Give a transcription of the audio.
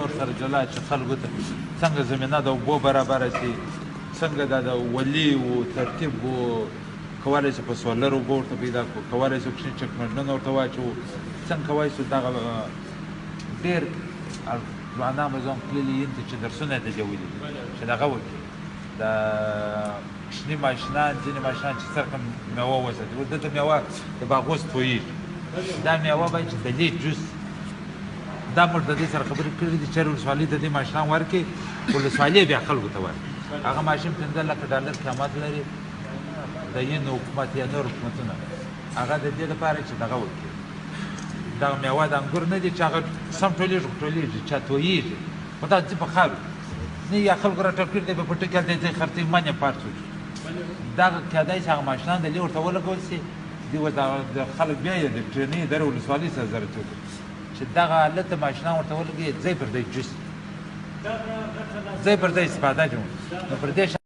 نور سره جلا چې خلکو ته څنګه زمینه د اوبو برابره شي، څنګه د ولي و ترتیب و کولی شي په سولر اوبه ورته پیدا کړو، کولی شو کوچني چکمنډونه ورته واچوو، څنګه کولی شو دغه ډېر ځوانان به زموږ تللي یین چې درسونه یې ته ویلي چې دغه وکړي د کوچني ماشینان ځینې ماشینان چې څرخه میوه وساتي، دلته میوه د باغوس تویېږي، دا میوه باید چې د لیټ جوس دا موږ د دې سره خبرې کړې دي چې ولسوالۍ ته دې ماشینان ورکړي، ولسوالۍ بیا خلکو ته ورکړي. هغه ماشین 15 لکه ډالر قیمت لري د یین حکومت یا نور حکومتونه، هغه د دې لپاره چې دغه وکړي دغه میوه د انګور نه دي چې هغه سم ټولېږي چا تویېږي، خو دا ځي په خاورو نه یا خلکو راټول کړي دی په پټو کې هلته یې ځای خرڅوي من یې پاټ شو. دغه کېدای شي هغه ماشینان د لې ورته ولګول شي، د خلک بیا یې د ټرېنۍ در ولسوالۍ سره زرت وکړي چې دغه حالت د ماشینان ورته ولګي ځای پر ځای جوس ځای پر ځای استفاده جوړ نو پر دې